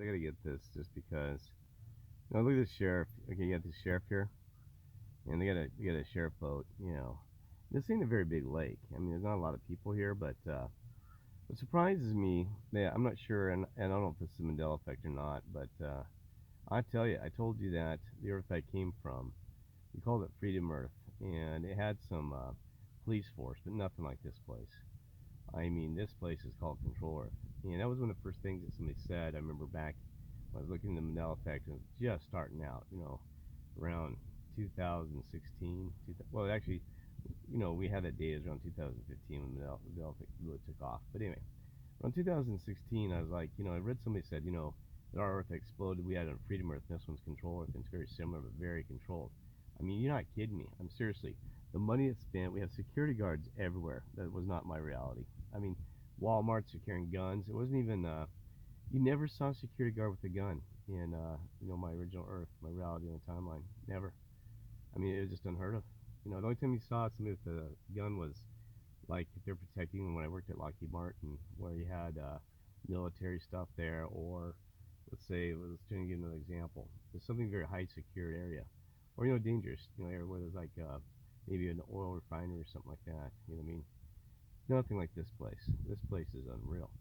I gotta get this just because. Now look at the sheriff. Okay, you got the sheriff here, and they got a sheriff boat. This ain't a very big lake. I mean, there's not a lot of people here, but what surprises me, yeah, I'm not sure, and I don't know if it's the Mandela effect or not, but I tell you, I told you that the Earth I came from, we called it Freedom Earth, and it had some police force, but nothing like this place. I mean, this place is called Control Earth, and that was one of the first things that somebody said. I remember back when I was looking at the Mandela effect, and it was just starting out, around 2016. Well, actually, we had that data around 2015 when the Mandela effect really took off. But anyway, around 2016, I was like, I read somebody said, that our Earth exploded. We had a Freedom Earth, and this one's Control Earth, and it's very similar but very controlled. I mean, you're not kidding me. I'm seriously. The money that's spent, we have security guards everywhere. That was not my reality. I mean, Walmarts are carrying guns. It wasn't even. You never saw a security guard with a gun in, my original Earth, my reality on the timeline. Never. I mean, it was just unheard of. The only time you saw somebody with a gun was like if they're protecting when I worked at Lockheed Martin, where you had military stuff there, or let's try and give another example. There's something very high secured area, or dangerous, area where there's like maybe an oil refinery or something like that. You know what I mean? Nothing like this place. This place is unreal.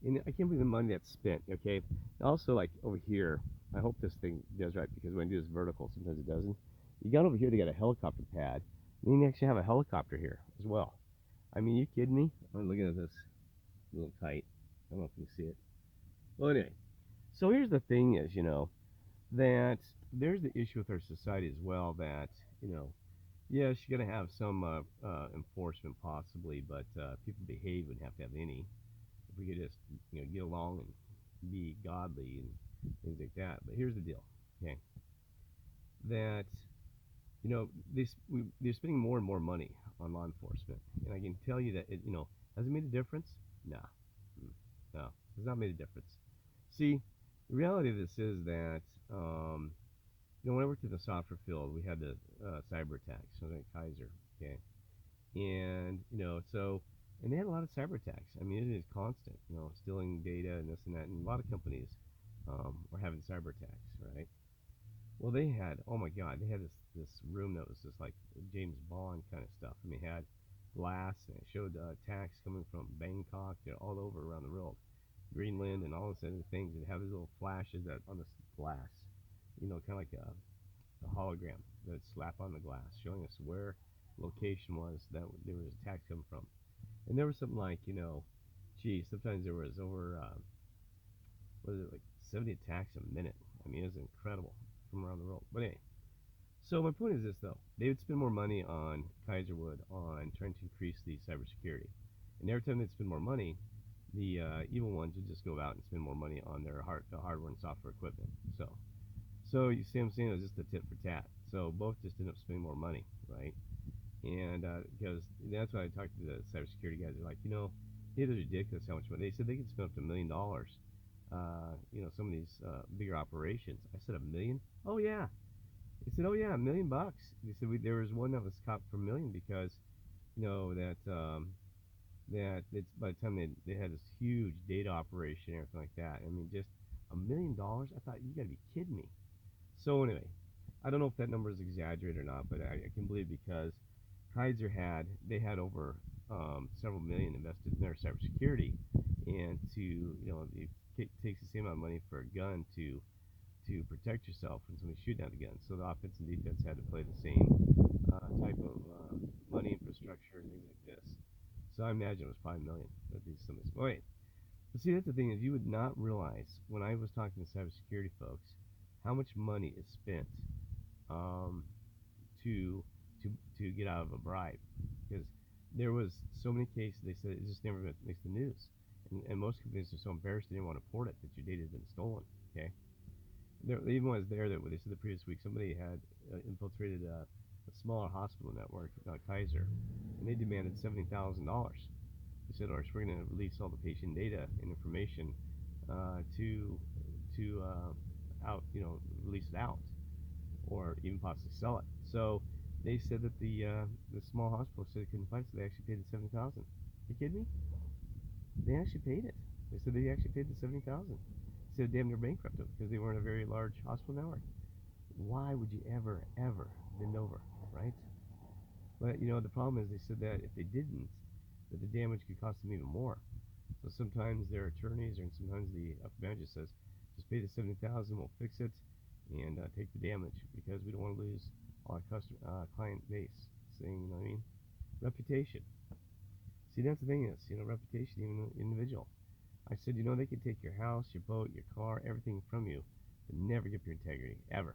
And I can't believe the money that's spent. Okay. Also, like over here, I hope this thing does right because when I do this vertical, sometimes it doesn't. You got over here, they got a helicopter pad. And you actually have a helicopter here as well. I mean, you kidding me? I'm looking at this little kite. I don't know if you can see it. Well, anyway, so here's the thing: is that there's the issue with our society as well. That yes, you're gonna have some enforcement possibly, but people behave wouldn't have to have any. If we could just get along and be godly and things like that. But here's the deal, okay? That they're spending more and more money on law enforcement, and I can tell you that has it made a difference? No, no, it's not made a difference. See, the reality of this is that when I worked in the software field, we had the cyber attacks, so like Kaiser, okay, and and they had a lot of cyber attacks. I mean, it is constant, stealing data and this and that, and a lot of companies were having cyber attacks, right? Well, they had, oh my God, they had this room that was just like James Bond kind of stuff. I mean, it had glass, and it showed attacks coming from Bangkok to all over around the world, Greenland, and all this other things. It had these little flashes that on this glass, kind of like a hologram that would slap on the glass, showing us where location was that there was attacks coming from. And there was something like, geez, sometimes there was over, what is it, like 70 attacks a minute. I mean, it was incredible from around the world. But anyway, so my point is this, though. They would spend more money on Kaiserwood on trying to increase the cybersecurity. And every time they'd spend more money, the evil ones would just go out and spend more money on their hardware and software equipment. So you see what I'm saying? It was just a tit for tat. So both just ended up spending more money, right? And because that's why I talked to the cybersecurity guys. They're like, it is ridiculous how much money. They said they could spend up to $1 million. Some of these bigger operations. I said $1 million? Oh yeah. They said, oh yeah, $1 million. They said there was one that was caught for $1 million because that it's by the time they had this huge data operation and everything like that. I mean, just $1 million. I thought you gotta be kidding me. So anyway, I don't know if that number is exaggerated or not, but I can believe because Kaiser had over several million invested in their cybersecurity, and it takes the same amount of money for a gun to protect yourself when somebody's shooting at the gun. So the offense and defense had to play the same type of money infrastructure and things like this. So I imagine it was 5 million that these somebody's. Wait, but see, that's the thing is you would not realize when I was talking to cybersecurity folks how much money is spent um, to to get out of a bribe, because there was so many cases. They said it just never makes the news, and most companies are so embarrassed they didn't want to report it that your data has been stolen. Okay, there even was there that they said the previous week somebody had infiltrated a smaller hospital network, Kaiser, and they demanded $70,000. They said, "Or we're going to release all the patient data and information to out, release it out, or even possibly sell it." So they said that the small hospital said they couldn't fight, so they actually paid the 70,000. You kidding me? They actually paid it. They said they actually paid the 70,000. said damn near bankrupted because they weren't a very large hospital network. Why would you ever bend over, right? But the problem is they said that if they didn't, that the damage could cost them even more. So sometimes their attorneys, and sometimes the upper management says, just pay the $70,000, we'll fix it, and take the damage because we don't want to lose our client base. Saying, you know what I mean? Reputation. See, that's the thing is, reputation, even individual. I said, they can take your house, your boat, your car, everything from you, but never give your integrity, ever.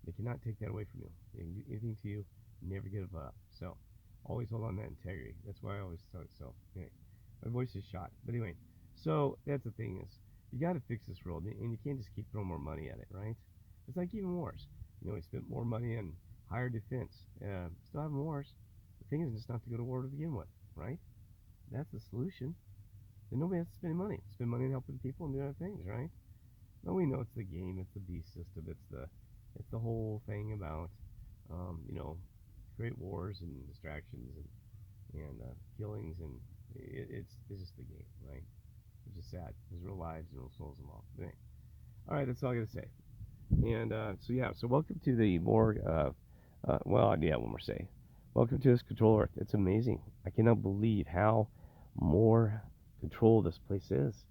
They cannot take that away from you. They can do anything to you, never give up. So, always hold on to that integrity. That's why I always thought so. Anyway, my voice is shot. But anyway, so that's the thing is, you got to fix this world, and you can't just keep throwing more money at it, right? It's like even wars. We spent more money on higher defense. Still having wars. The thing is just not to go to war to begin with, right? That's the solution. Then nobody has to spend money. Spend money on helping people and do other things, right? No, we know it's the game, it's the beast system, it's the whole thing about great wars and distractions and killings, and it's just the game, right? Which is sad. There's real lives and real souls involved. But anyway, all right, that's all I got to say. And so welcome to the more one more say. Welcome to this control Earth. It's amazing. I cannot believe how more control this place is,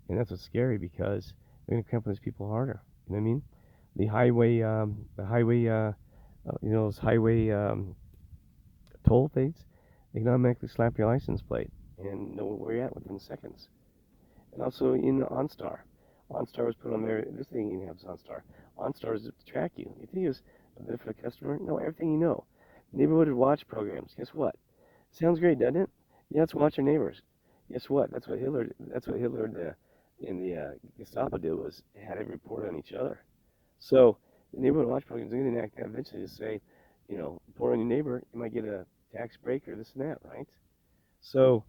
and that's what's scary because they're going to cripple these people harder. You know what I mean? Those highway toll things, they can automatically slap your license plate and know where you're at within seconds. And also in OnStar. OnStar was put on there. This thing even has OnStar. OnStar is to track you. You think it's a bit for the customer? No, everything you know. Neighborhood watch programs. Guess what? Sounds great, doesn't it? Yeah, let's watch our neighbors. Guess what? That's what Hitler in the Gestapo did, was had a report on each other. So the neighborhood watch programs are going to enact that eventually to say, report on your neighbor, you might get a tax break or this and that, right? So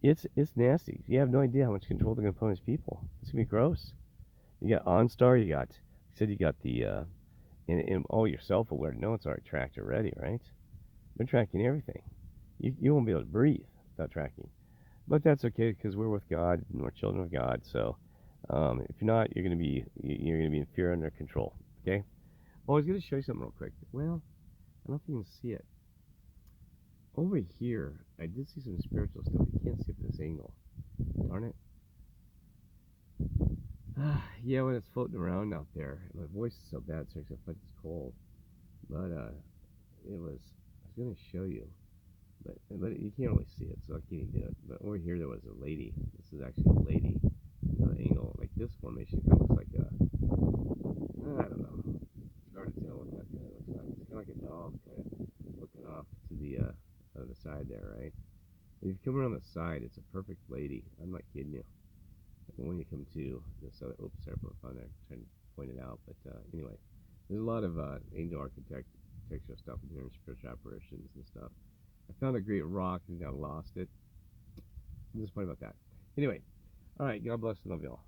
it's nasty. You have no idea how much control they're going to put on these people. It's going to be gross. You got OnStar, you got the, and you're self-aware. No, it's already tracked already, right? They're tracking everything. You won't be able to breathe without tracking. But that's okay because we're with God and we're children of God. So if you're not, you're going to be in fear under control. Okay. Oh, I was going to show you something real quick. Well, I don't know if you can see it. Over here, I did see some spiritual stuff. You can't see it from this angle. Darn it. Yeah, when it's floating around out there, my voice is so bad, so it's like it's cold. But I was going to show you. But you can't really see it, so I can't even do it. But over here there was a lady. This is actually a lady. Angle like this formation kind of looks like I don't know. It's hard to tell what that kind of looks like. It's kind of like a dog kind of looking off to the side there, right? If you come around the side, it's a perfect lady. I'm not kidding you. But when you come to this other, oops, sorry, put on there, trying to point it out. But anyway, there's a lot of angel architectural stuff in here, and spiritual apparitions and stuff. I found a great rock and I lost it. I'm disappointed about that. Anyway, all right, God bless and love y'all.